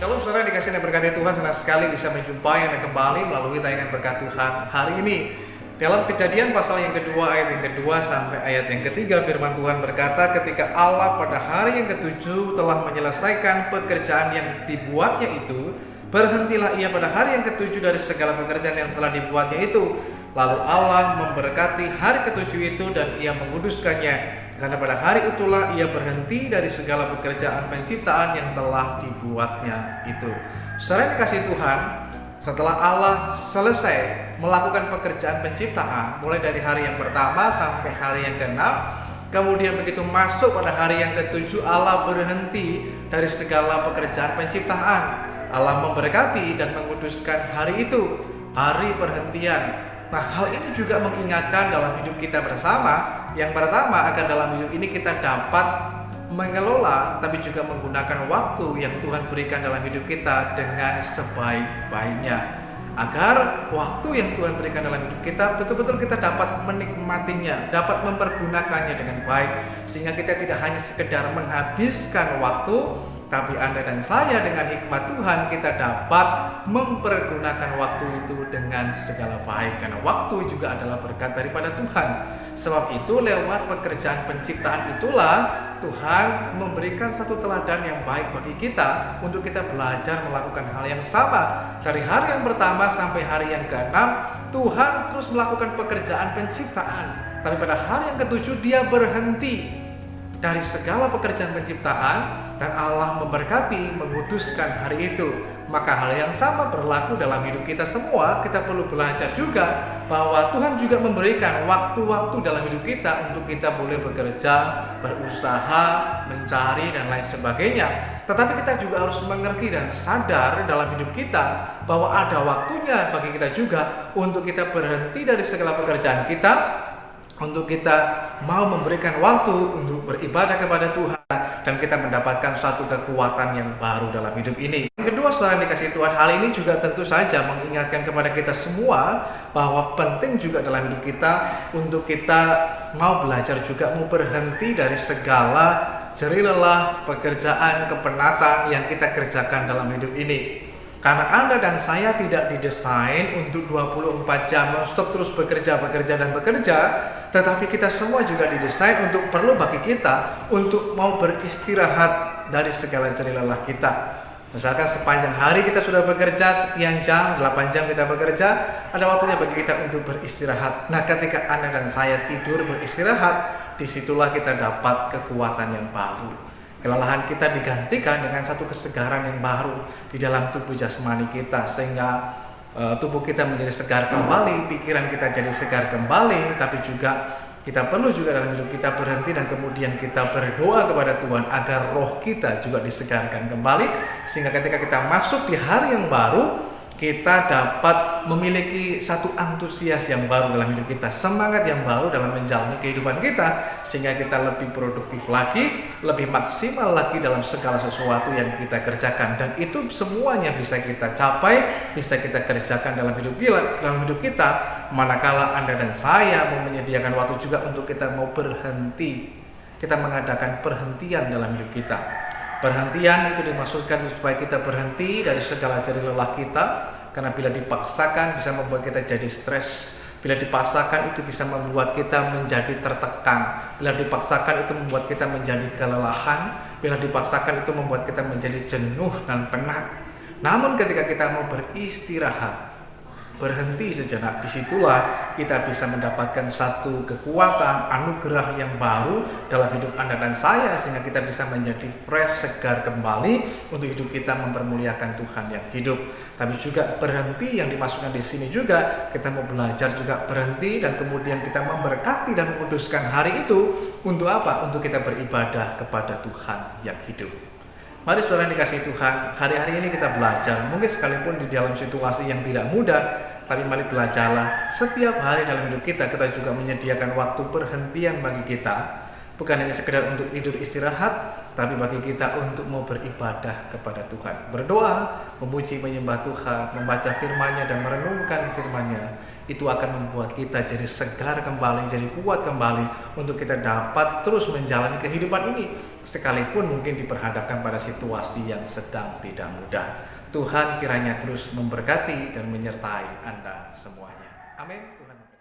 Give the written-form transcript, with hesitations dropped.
Kalau saudara dikasih dan berkati Tuhan, senang sekali bisa menjumpai Anda kembali melalui tayangan berkat Tuhan hari ini. Dalam Kejadian pasal yang kedua, ayat yang kedua sampai ayat yang ketiga, firman Tuhan berkata, ketika Allah pada hari yang ketujuh telah menyelesaikan pekerjaan yang dibuatnya itu, berhentilah ia pada hari yang ketujuh dari segala pekerjaan yang telah dibuatnya itu. Lalu Allah memberkati hari ketujuh itu dan ia menguduskannya. Karena pada hari itulah ia berhenti dari segala pekerjaan penciptaan yang telah dibuatnya itu. Saudara yang dikasihi Tuhan, setelah Allah selesai melakukan pekerjaan penciptaan, mulai dari hari yang pertama sampai hari yang ke-6, kemudian begitu masuk pada hari yang ke-7, Allah berhenti dari segala pekerjaan penciptaan. Allah memberkati dan menguduskan hari itu, hari perhentian. Nah, hal ini juga mengingatkan dalam hidup kita bersama. Yang pertama, agar dalam hidup ini kita dapat mengelola, tapi juga menggunakan waktu yang Tuhan berikan dalam hidup kita dengan sebaik-baiknya. Agar waktu yang Tuhan berikan dalam hidup kita, betul-betul kita dapat menikmatinya, dapat mempergunakannya dengan baik. Sehingga kita tidak hanya sekedar menghabiskan waktu, tapi Anda dan saya dengan hikmat Tuhan kita dapat mempergunakan waktu itu dengan segala baik. Karena waktu juga adalah berkat daripada Tuhan. Sebab itu lewat pekerjaan penciptaan itulah Tuhan memberikan satu teladan yang baik bagi kita untuk kita belajar melakukan hal yang sama. Dari hari yang pertama sampai hari yang ke-6, Tuhan terus melakukan pekerjaan penciptaan. Tapi pada hari yang ke-7 dia berhenti dari segala pekerjaan penciptaan dan Allah memberkati, menguduskan hari itu. Maka hal yang sama berlaku dalam hidup kita semua. Kita perlu belajar juga bahwa Tuhan juga memberikan waktu-waktu dalam hidup kita untuk kita boleh bekerja, berusaha, mencari dan lain sebagainya. Tetapi kita juga harus mengerti dan sadar dalam hidup kita bahwa ada waktunya bagi kita juga untuk kita berhenti dari segala pekerjaan kita, untuk kita mau memberikan waktu untuk beribadah kepada Tuhan dan kita mendapatkan suatu kekuatan yang baru dalam hidup ini. Yang kedua, saudara yang dikasihi Tuhan, hal ini juga tentu saja mengingatkan kepada kita semua bahwa penting juga dalam hidup kita untuk kita mau belajar juga mau berhenti dari segala jerih lelah, pekerjaan, kepenatan yang kita kerjakan dalam hidup ini. Karena Anda dan saya tidak didesain untuk 24 jam non-stop terus bekerja, tetapi kita semua juga didesain untuk perlu bagi kita untuk mau beristirahat dari segala jerih lelah kita. Misalkan sepanjang hari kita sudah bekerja sekian jam, 8 jam kita bekerja, ada waktunya bagi kita untuk beristirahat. Nah, ketika Anda dan saya tidur beristirahat, disitulah kita dapat kekuatan yang baru. Kelelahan kita digantikan dengan satu kesegaran yang baru di dalam tubuh jasmani kita, sehingga tubuh kita menjadi segar kembali, pikiran kita jadi segar kembali. Tapi juga kita perlu juga dalam hidup kita berhenti dan kemudian kita berdoa kepada Tuhan agar roh kita juga disegarkan kembali, sehingga ketika kita masuk di hari yang baru, kita dapat memiliki satu antusias yang baru dalam hidup kita, semangat yang baru dalam menjalani kehidupan kita, sehingga kita lebih produktif lagi, lebih maksimal lagi dalam segala sesuatu yang kita kerjakan. Dan itu semuanya bisa kita capai, bisa kita kerjakan dalam hidup kita, manakala Anda dan saya mau menyediakan waktu juga untuk kita mau berhenti, kita mengadakan perhentian dalam hidup kita. Perhentian itu dimaksudkan supaya kita berhenti dari segala jerih lelah kita, karena bila dipaksakan bisa membuat kita jadi stres. Bila dipaksakan itu bisa membuat kita menjadi tertekan. Bila dipaksakan itu membuat kita menjadi kelelahan. Bila dipaksakan itu membuat kita menjadi jenuh dan penat. Namun ketika kita mau beristirahat, berhenti sejenak, disitulah kita bisa mendapatkan satu kekuatan, anugerah yang baru dalam hidup Anda dan saya, sehingga kita bisa menjadi fresh, segar kembali untuk hidup kita mempermuliakan Tuhan yang hidup. Tapi juga berhenti yang dimasukkan di sini juga kita mau belajar juga berhenti dan kemudian kita memberkati dan menguduskan hari itu untuk apa? Untuk kita beribadah kepada Tuhan yang hidup. Mari saudara yang dikasihi Tuhan, hari-hari ini kita belajar, mungkin sekalipun di dalam situasi yang tidak mudah, tapi mari belajarlah setiap hari dalam hidup kita juga menyediakan waktu perhentian bagi kita. Bukan hanya sekedar untuk tidur istirahat, tapi bagi kita untuk mau beribadah kepada Tuhan. Berdoa, memuji, menyembah Tuhan, membaca firman-Nya dan merenungkan firman-Nya. itu akan membuat kita jadi segar kembali, jadi kuat kembali untuk kita dapat terus menjalani kehidupan ini, sekalipun mungkin diperhadapkan pada situasi yang sedang tidak mudah. Tuhan kiranya terus memberkati dan menyertai Anda semuanya. Amin. Tuhan